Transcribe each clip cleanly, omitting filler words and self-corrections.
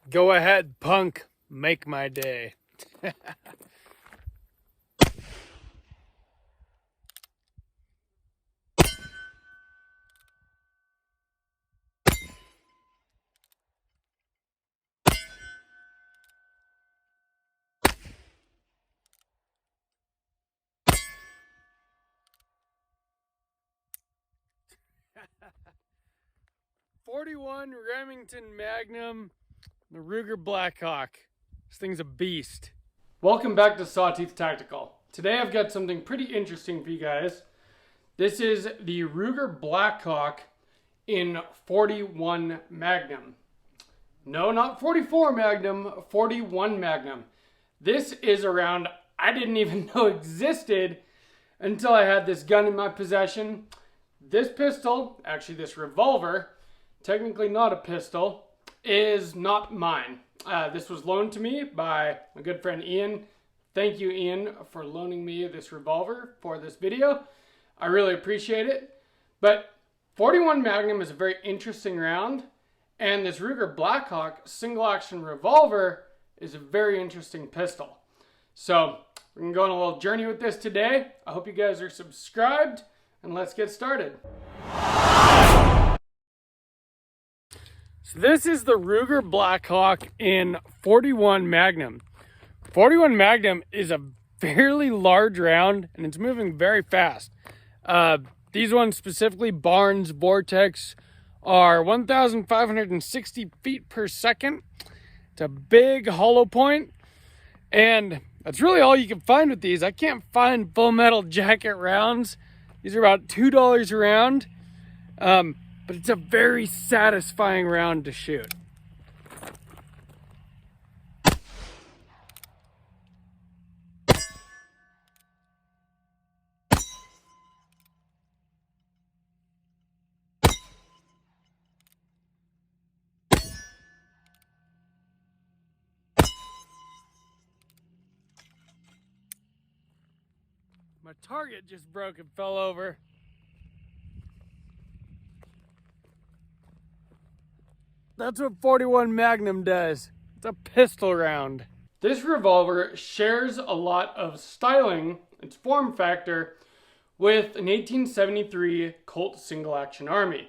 Go ahead, punk. Make my day. 41 Remington Magnum, the Ruger Blackhawk. This thing's a beast. Welcome back to Sawtooth Tactical. Today I've got something pretty interesting for you guys. This is the Ruger Blackhawk in 41 Magnum. No, not 44 Magnum, 41 Magnum. This is a round I didn't even know existed until I had this gun in my possession. This pistol, actually this revolver, technically not a pistol, is not mine. This was loaned to me by my good friend Ian. Thank you, Ian, for loaning me this revolver for this video. I really appreciate it. But 41 Magnum is a very interesting round, and this Ruger Blackhawk single action revolver is a very interesting pistol. So we're gonna go on a little journey with this today. I hope you guys are subscribed, and let's get started. So this is the Ruger Blackhawk in 41 Magnum. 41 Magnum is a fairly large round, and it's moving very fast. These ones specifically, Barnes VOR-TX, are 1,560 feet per second. It's a big hollow point, and that's really all you can find with these. I can't find full metal jacket rounds. These are about $2 a round, but it's a very satisfying round to shoot. My target just broke and fell over. That's what 41 Magnum does. It's a pistol round. This revolver shares a lot of styling, its form factor, with an 1873 Colt single action army.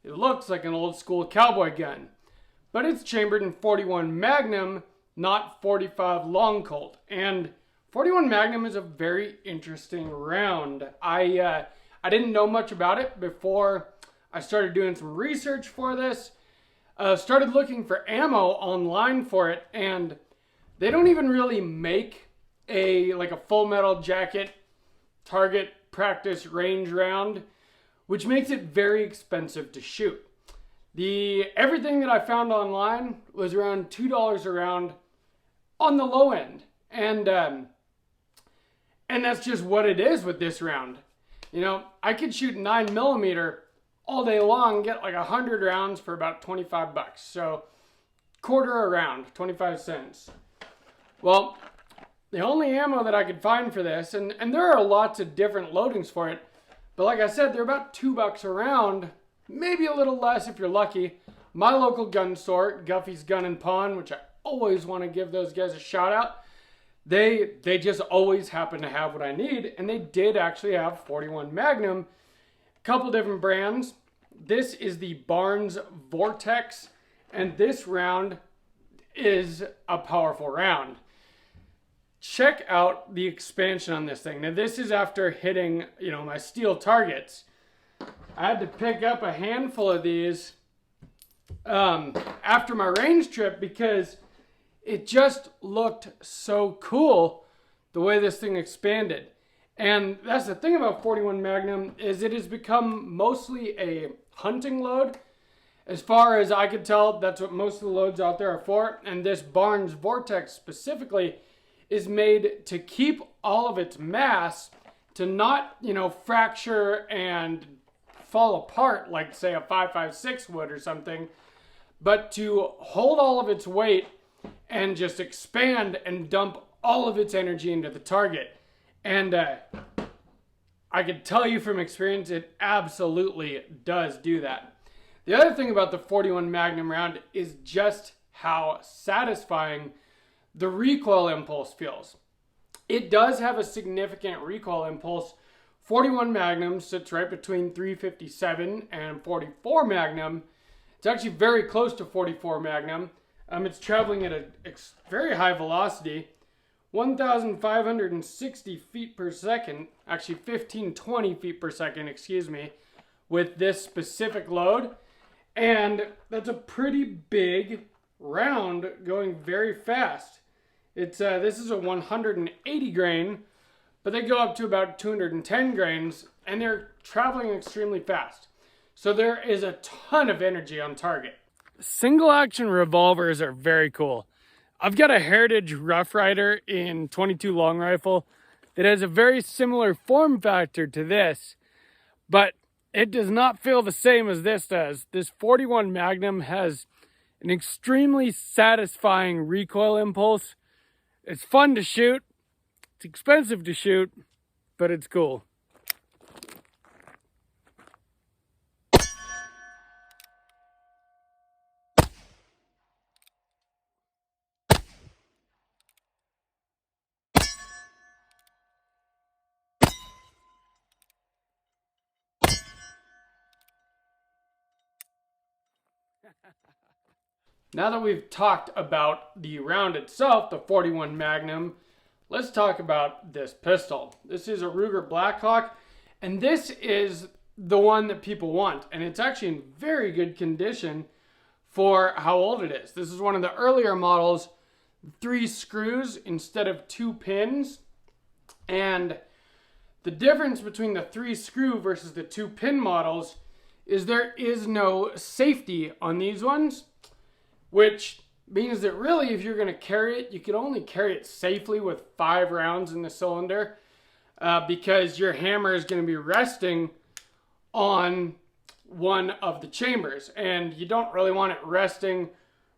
It looks like an old school cowboy gun, but it's chambered in 41 Magnum, not 45 long Colt. And 41 Magnum is a very interesting round. I didn't know much about it before I started doing some research for this. Started looking for ammo online for it, and they don't even really make a full metal jacket target practice range round, which makes it very expensive to shoot. Everything that I found online was around $2 a round on the low end, and that's just what it is with this round. You know, I could shoot 9mm all day long, get like 100 rounds for about 25 bucks. So quarter a round, 25 cents. Well, the only ammo that I could find for this, and there are lots of different loadings for it, but like I said, they're about $2 a round, maybe a little less if you're lucky. My local gun store, Guffey's Gun and Pawn, which I always want to give those guys a shout out, they just always happen to have what I need, and they did actually have 41 Magnum, a couple different brands. This is the Barnes VOR-TX, and this round is a powerful round. Check out the expansion on this thing. Now this is after hitting, my steel targets. I had to pick up a handful of these after my range trip because it just looked so cool the way this thing expanded. And that's the thing about 41 Magnum, is it has become mostly a hunting load. As far as I could tell, that's what most of the loads out there are for. And this Barnes VOR-TX specifically is made to keep all of its mass to not, fracture and fall apart like, say, a 5.56 would or something, but to hold all of its weight and just expand and dump all of its energy into the target. And I can tell you from experience, it absolutely does do that. The other thing about the 41 Magnum round is just how satisfying the recoil impulse feels. It does have a significant recoil impulse. 41 Magnum sits right between 357 and 44 Magnum. It's actually very close to 44 Magnum. It's traveling at a very high velocity, 1,560 feet per second, actually 1,520 feet per second, excuse me, with this specific load. And that's a pretty big round going very fast. This is a 180 grain, but they go up to about 210 grains, and they're traveling extremely fast. So there is a ton of energy on target. Single action revolvers are very cool. I've got a Heritage Rough Rider in 22 long rifle that has a very similar form factor to this, but it does not feel the same as this does. This 41 Magnum has an extremely satisfying recoil impulse. It's fun to shoot. It's expensive to shoot, but it's cool. Now that we've talked about the round itself, the 41 Magnum, let's talk about this pistol. This is a Ruger Blackhawk, and this is the one that people want, and it's actually in very good condition for how old it is. This is one of the earlier models, 3 screws instead of 2 pins, and the difference between the 3 screw versus the 2 pin models is there is no safety on these ones, which means that really if you're going to carry it, you can only carry it safely with 5 rounds in the cylinder because your hammer is going to be resting on one of the chambers, and you don't really want it resting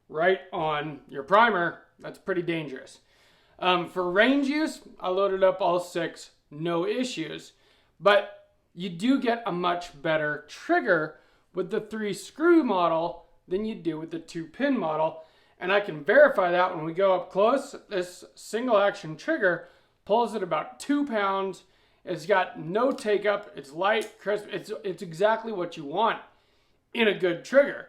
right on your primer. That's pretty dangerous. For range use, I loaded up all 6, no issues, but you do get a much better trigger with the 3 screw model than you do with the 2 pin model. And I can verify that when we go up close. This single action trigger pulls at about 2 pounds. It's got no take up. It's light, crisp. It's exactly what you want in a good trigger.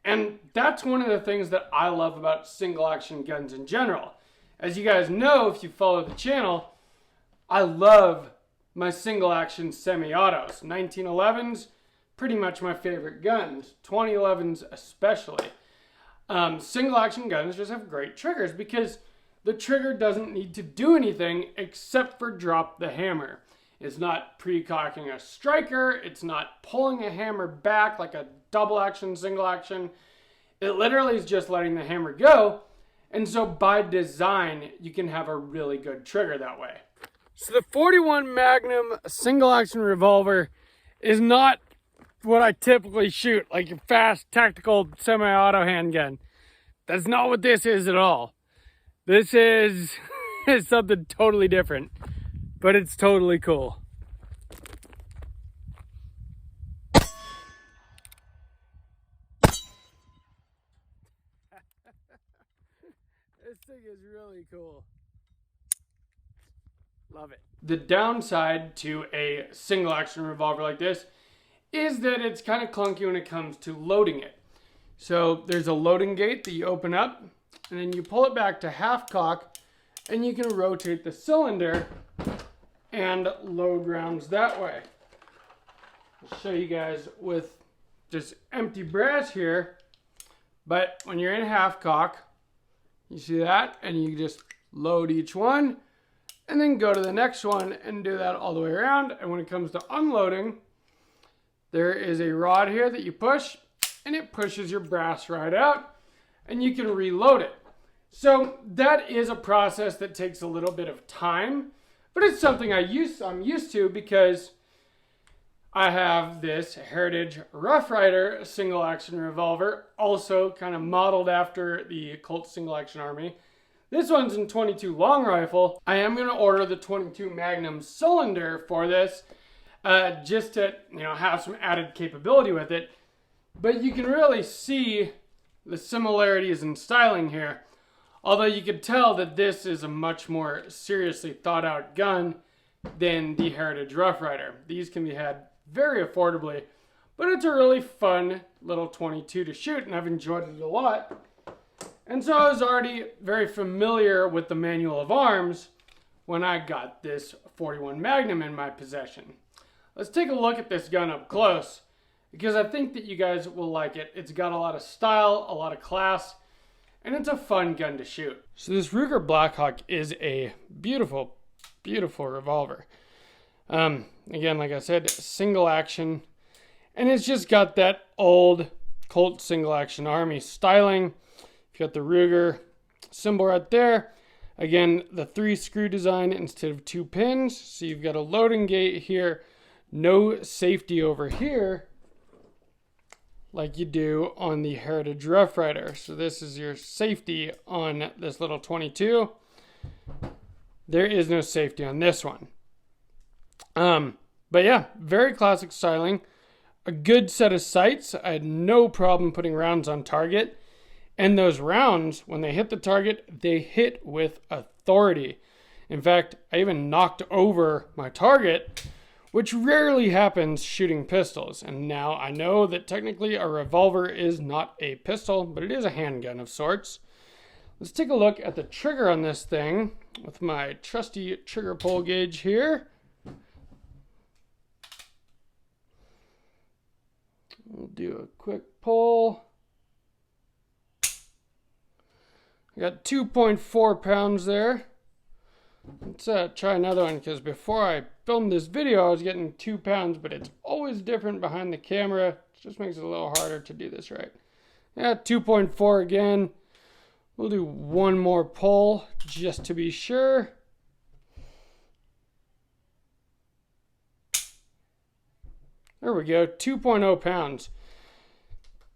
And that's one of the things that I love about single action guns in general. As you guys know, if you follow the channel, I love my single action semi-autos. 1911s, pretty much my favorite guns. 2011s especially. Single action guns just have great triggers because the trigger doesn't need to do anything except for drop the hammer. It's not pre-cocking a striker. It's not pulling a hammer back like a double action, single action. It literally is just letting the hammer go. And so by design, you can have a really good trigger that way. So the 41 Magnum single action revolver is not what I typically shoot, like your fast tactical semi-auto handgun. That's not what this is at all. This is something totally different, but it's totally cool. This thing is really cool. Love it. The downside to a single action revolver like this is that it's kind of clunky when it comes to loading it. So there's a loading gate that you open up, and then you pull it back to half cock, and you can rotate the cylinder and load rounds that way. I'll show you guys with just empty brass here, but when you're in half cock, you see that, and you just load each one, and then go to the next one and do that all the way around. And when it comes to unloading, there is a rod here that you push, and it pushes your brass right out, and you can reload it. So that is a process that takes a little bit of time, but it's something I'm used to because I have this Heritage Rough Rider single action revolver, also kind of modeled after the Colt single action army. This one's in 22 long rifle. I am going to order the 22 Magnum cylinder for this, just to have some added capability with it. But you can really see the similarities in styling here. Although you could tell that this is a much more seriously thought out gun than the Heritage Rough Rider. These can be had very affordably, but it's a really fun little 22 to shoot, and I've enjoyed it a lot. And so I was already very familiar with the manual of arms when I got this 41 Magnum in my possession. Let's take a look at this gun up close, because I think that you guys will like it. It's got a lot of style, a lot of class, and it's a fun gun to shoot. So this Ruger Blackhawk is a beautiful, beautiful revolver. Again, like I said, single action, and it's just got that old Colt single action army styling. You've got the Ruger symbol right there. Again, the 3 screw design instead of 2 pins. So you've got a loading gate here, no safety over here like you do on the Heritage Rough Rider. So this is your safety on this little 22. There is no safety on this one. But yeah, very classic styling. A good set of sights. I had no problem putting rounds on target. And those rounds, when they hit the target, they hit with authority. In fact, I even knocked over my target, which rarely happens shooting pistols. And now I know that technically a revolver is not a pistol, but it is a handgun of sorts. Let's take a look at the trigger on this thing with my trusty trigger pull gauge here. We'll do a quick pull. I got 2.4 pounds there. Let's try another one, because before I filmed this video I was getting 2 pounds, but it's always different behind the camera. It just makes it a little harder to do this right. Yeah, 2.4 again. We'll do one more pull just to be sure. There we go, 2.0 pounds.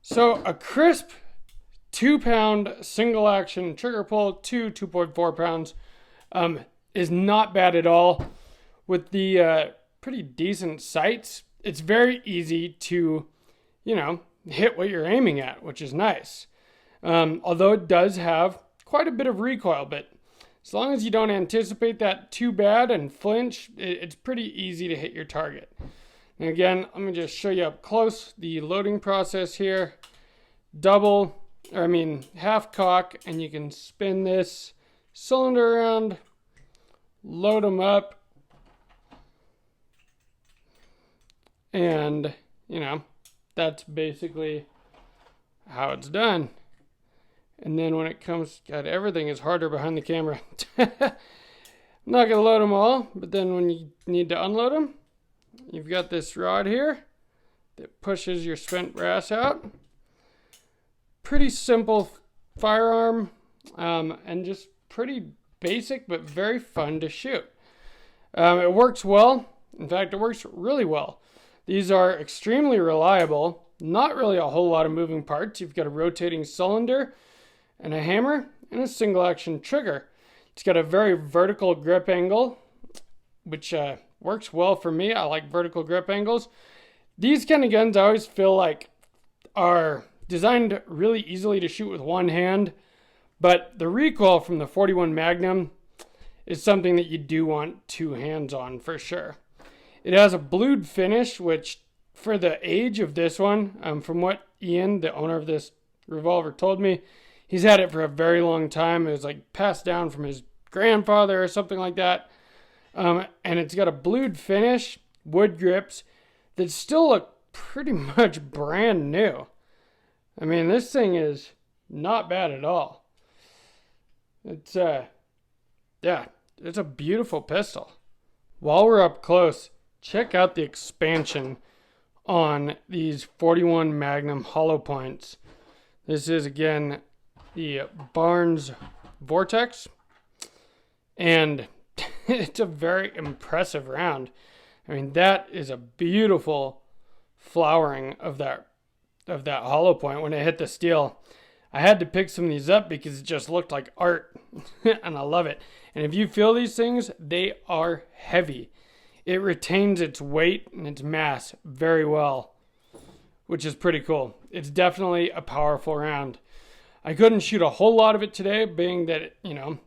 So a crisp 2 pound single action trigger pull to 2.4 pounds is not bad at all. With the pretty decent sights, it's very easy to, hit what you're aiming at, which is nice. Although it does have quite a bit of recoil, but as long as you don't anticipate that too bad and flinch, it's pretty easy to hit your target. And again, let me just show you up close the loading process here. Half cock, and you can spin this cylinder around, load them up, and that's basically how it's done. And then when it comes, God, everything is harder behind the camera. I'm not gonna load them all, but then when you need to unload them, you've got this rod here that pushes your spent brass out. Pretty simple firearm, and just pretty basic, but very fun to shoot. It works well. In fact, it works really well. These are extremely reliable. Not really a whole lot of moving parts. You've got a rotating cylinder and a hammer and a single action trigger. It's got a very vertical grip angle, which works well for me. I like vertical grip angles. These kind of guns I always feel like are designed really easily to shoot with one hand, but the recoil from the 41 Magnum is something that you do want 2 hands on for sure. It has a blued finish, which for the age of this one, from what Ian, the owner of this revolver, told me, he's had it for a very long time. It was like passed down from his grandfather or something like that. And it's got a blued finish, wood grips that still look pretty much brand new. I mean, this thing is not bad at all. It's it's a beautiful pistol. While we're up close, check out the expansion on these 41 Magnum hollow points. This is, again, the Barnes VOR-TX, and it's a very impressive round. I mean, that is a beautiful flowering of that hollow point when it hit the steel. I had to pick some of these up because it just looked like art, and I love it. And if you feel these things, they are heavy. It retains its weight and its mass very well, which is pretty cool. It's definitely a powerful round. I couldn't shoot a whole lot of it today, being that,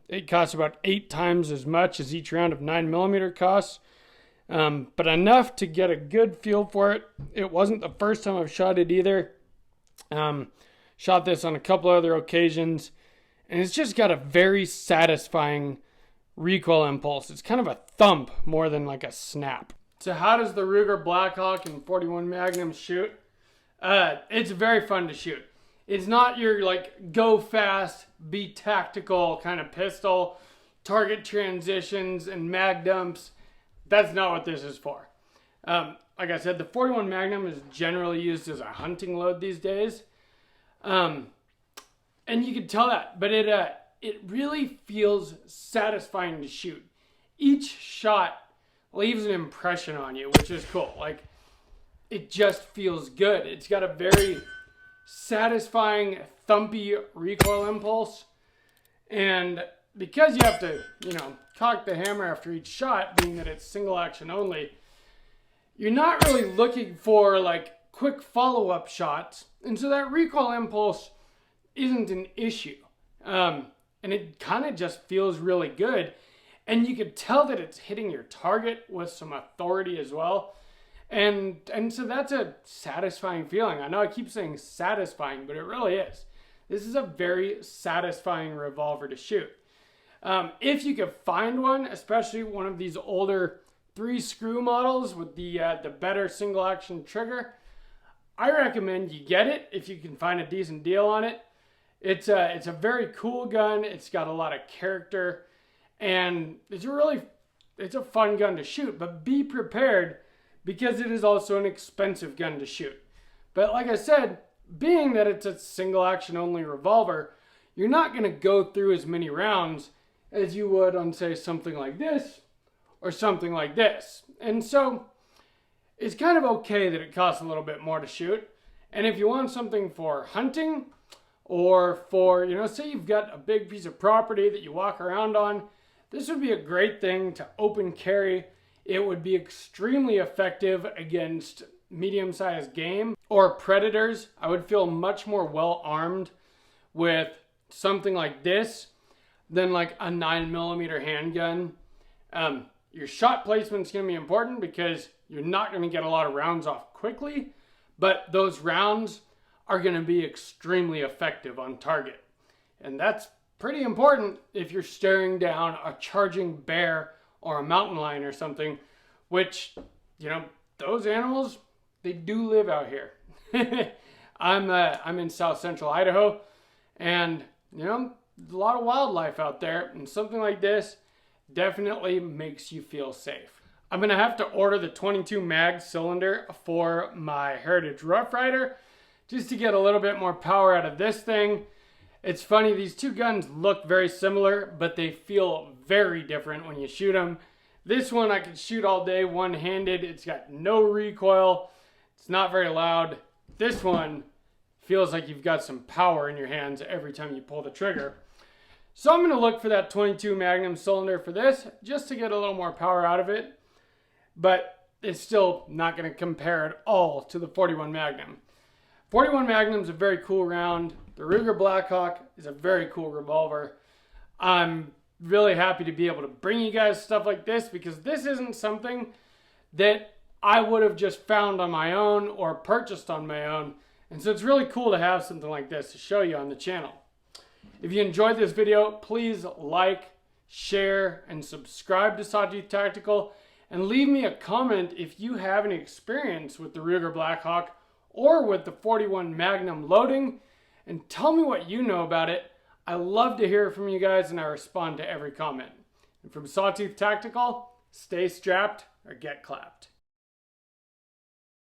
it costs about 8 times as much as each round of 9mm costs. But enough to get a good feel for it. It wasn't the first time I've shot it either. Shot this on a couple other occasions, and it's just got a very satisfying recoil impulse. It's kind of a thump more than like a snap. So how does the Ruger Blackhawk and 41 Magnum shoot? It's very fun to shoot. It's not your like go fast, be tactical kind of pistol, target transitions and mag dumps. That's not what this is for. Like I said, the 41 Magnum is generally used as a hunting load these days. And you can tell that, but it really feels satisfying to shoot. Each shot leaves an impression on you, which is cool. Like, it just feels good. It's got a very satisfying, thumpy recoil impulse. And because you have to, cock the hammer after each shot, being that it's single action only, you're not really looking for like quick follow-up shots. And so that recoil impulse isn't an issue. And it kind of just feels really good. And you could tell that it's hitting your target with some authority as well. And so that's a satisfying feeling. I know I keep saying satisfying, but it really is. This is a very satisfying revolver to shoot. If you could find one, especially one of these older 3-screw models with the better single action trigger, I recommend you get it if you can find a decent deal on it. It's a very cool gun. It's got a lot of character, and it's a fun gun to shoot, but be prepared because it is also an expensive gun to shoot. But like I said, being that it's a single action only revolver, you're not going to go through as many rounds as you would on, say, something like this or something like this. And so it's kind of okay that it costs a little bit more to shoot. And if you want something for hunting or for, say you've got a big piece of property that you walk around on, this would be a great thing to open carry. It would be extremely effective against medium-sized game or predators. I would feel much more well armed with something like this than like a 9mm handgun. Your shot placement is going to be important because you're not going to get a lot of rounds off quickly, but those rounds are going to be extremely effective on target. And that's pretty important if you're staring down a charging bear or a mountain lion or something, which, those animals, they do live out here. I'm in South Central Idaho, and, there's a lot of wildlife out there, and something like this definitely makes you feel safe. I'm going to have to order the 22 mag cylinder for my Heritage Rough Rider just to get a little bit more power out of this thing. It's funny, these two guns look very similar, but they feel very different when you shoot them. This one I could shoot all day one-handed. It's got no recoil. It's not very loud. This one feels like you've got some power in your hands every time you pull the trigger. So I'm going to look for that 22 Magnum cylinder for this, just to get a little more power out of it. But it's still not going to compare at all to the 41 Magnum. 41 Magnum is a very cool round. The Ruger Blackhawk is a very cool revolver. I'm really happy to be able to bring you guys stuff like this because this isn't something that I would have just found on my own or purchased on my own. And so it's really cool to have something like this to show you on the channel. If you enjoyed this video, please like, share, and subscribe to Sawtooth Tactical. And leave me a comment if you have any experience with the Ruger Blackhawk or with the 41 Magnum loading. And tell me what you know about it. I love to hear from you guys, and I respond to every comment. And from Sawtooth Tactical, stay strapped or get clapped.